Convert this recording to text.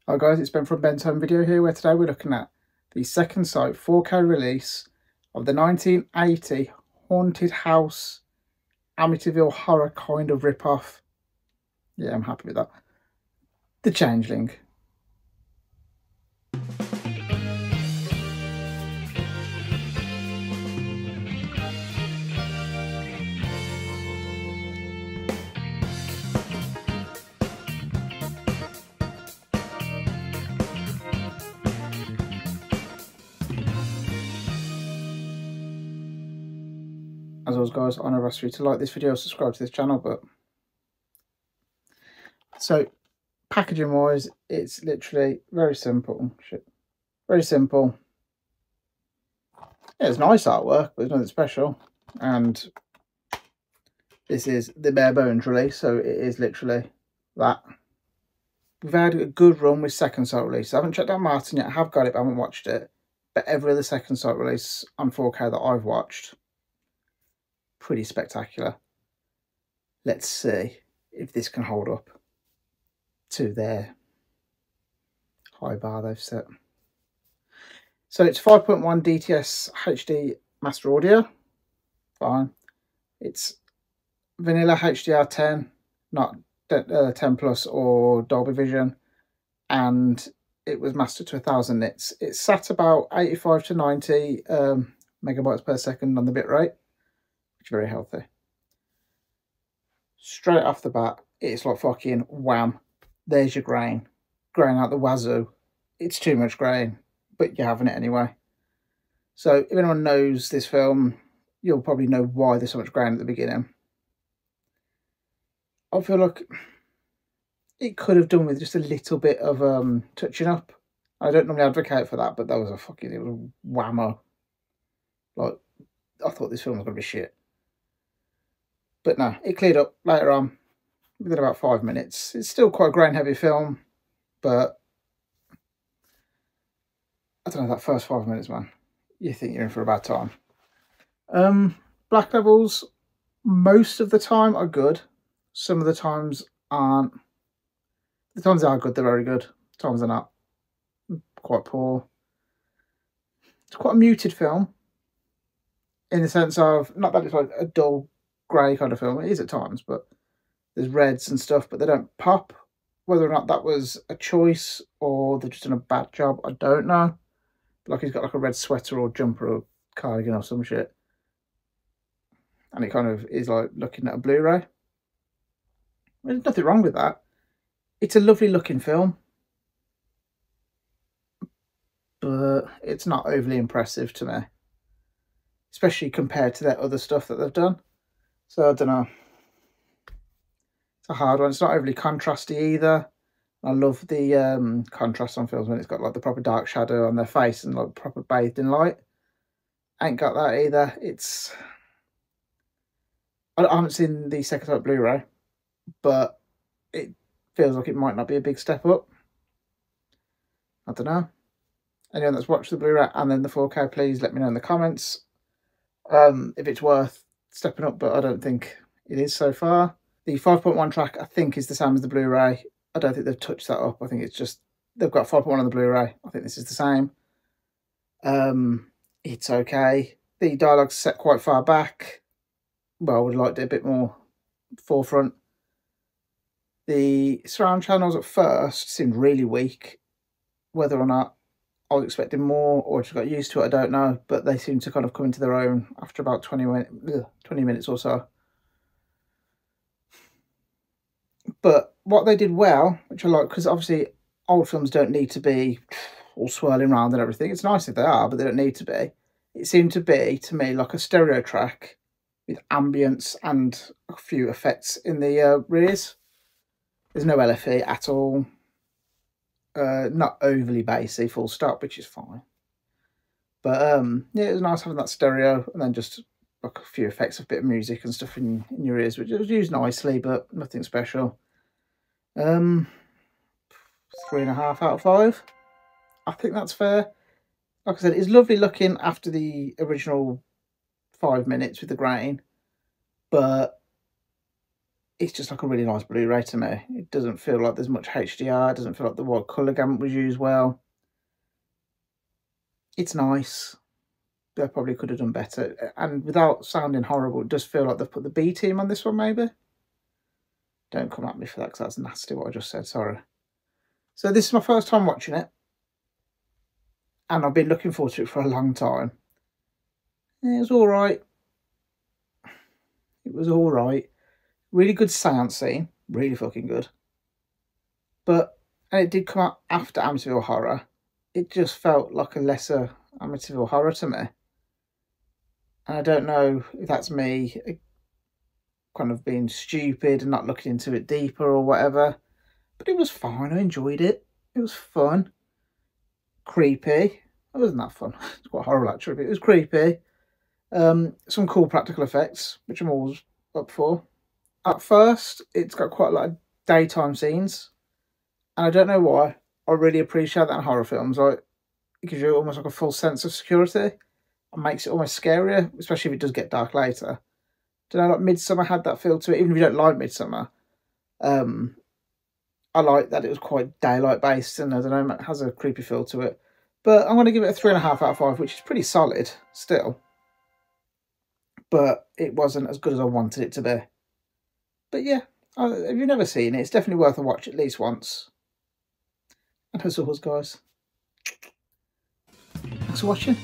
Hi guys, it's Ben from Ben's Home Video here, where today we're looking at the second sight 4K release of the 1980 haunted house Amityville horror kind of rip-off. Yeah, I'm happy with that. The Changeling. As always guys, I never ask you to like this video or subscribe to this channel, but so packaging wise, it's literally very simple. Very simple. Yeah, it's nice artwork, but it's nothing special. And this is the bare bones release, so it is literally that. We've had a good run with second sight release. I haven't checked out Martin yet. I have got it, but I haven't watched it. But every other second sight release on 4K that I've watched, pretty spectacular. Let's see if this can hold up to their high bar they've set. So it's 5.1 DTS HD master audio. Fine. It's vanilla HDR10, not 10 plus or Dolby Vision, and it was mastered to 1000 nits. It sat about 85 to 90 megabytes per second on the bitrate, which is very healthy. Straight off the bat, it's like fucking wham. There's your grain out the wazoo. It's too much grain, but you're having it anyway. So if anyone knows this film, you'll probably know why there's so much grain at the beginning. I feel like it could have done with just a little bit of touching up. I don't normally advocate for that, but that was it was a whammo. Like, I thought this film was going to be shit. But no, it cleared up later on, within about 5 minutes. It's still quite a grain heavy film, but I don't know, that first 5 minutes, man, you think you're in for a bad time. Black levels, most of the time are good. Some of the times aren't. The times they are good, they're very good. The times they're not, quite poor. It's quite a muted film, in the sense of, not that it's like a dull grey kind of film. It is at times, but there's reds and stuff, but they don't pop. Whether or not that was a choice or they've just done a bad job, I don't know. Like, he's got like a red sweater or jumper or cardigan or some shit, and it kind of is like looking at a Blu-ray. There's nothing wrong with that. It's a lovely looking film, but it's not overly impressive to me, especially compared to their other stuff that they've done. So I don't know. It's a hard one. It's not overly contrasty either. I love the contrast on films when it's got like the proper dark shadow on their face and like proper bathed in light. Ain't got that either. I haven't seen the second sight Blu-ray, but it feels like it might not be a big step up. I don't know. Anyone that's watched the Blu-ray and then the 4K, please let me know in the comments if it's worth stepping up, but I don't think it is so far. The 5.1 track, I think, is the same as the Blu-ray. I don't think they've touched that up. I think it's just, they've got 5.1 on the Blu-ray. I think this is the same. It's okay. The dialogue's set quite far back. Well, I would have liked it a bit more forefront. The surround channels at first seemed really weak. Whether or not I was expecting more or just got used to it, I don't know. But they seem to kind of come into their own after about 20 minutes or so. But what they did well, which I like, because obviously old films don't need to be all swirling around and everything. It's nice if they are, but they don't need to be. It seemed to be, to me, like a stereo track with ambience and a few effects in the rears. There's no LFE at all. Not overly bassy, full stop, which is fine. But yeah, it was nice having that stereo and then just like a few effects of a bit of music and stuff in your ears, which was used nicely, but nothing special. 3.5 out of 5. I think that's fair. Like I said, it's lovely looking after the original 5 minutes with the grain, but it's just like a really nice Blu-ray to me. It doesn't feel like there's much HDR, it doesn't feel like the wide colour gamut was used well. It's nice. They probably could have done better. And without sounding horrible, it does feel like they've put the B team on this one, maybe. Don't come at me for that, because that's nasty what I just said, sorry. So this is my first time watching it. And I've been looking forward to it for a long time. It was alright. It was alright. Really good seance scene. Really fucking good. And it did come out after Amityville Horror. It just felt like a lesser Amityville Horror to me. And I don't know if that's me kind of being stupid and not looking into it deeper or whatever. But it was fine. I enjoyed it. It was fun. Creepy. It wasn't that fun. It's quite horrible actually, but it was creepy. Some cool practical effects, which I'm always up for. At first, it's got quite a lot of daytime scenes. And I don't know why. I really appreciate that in horror films. Like, it gives you almost like a full sense of security. And makes it almost scarier, especially if it does get dark later. Don't know, like Midsummer had that feel to it, even if you don't like Midsummer. I like that it was quite daylight based, and I don't know, it has a creepy feel to it. But I'm going to give it a 3.5 out of 5, which is pretty solid still. But it wasn't as good as I wanted it to be. But yeah, if you've never seen it, it's definitely worth a watch at least once. And as always, guys, thanks for watching.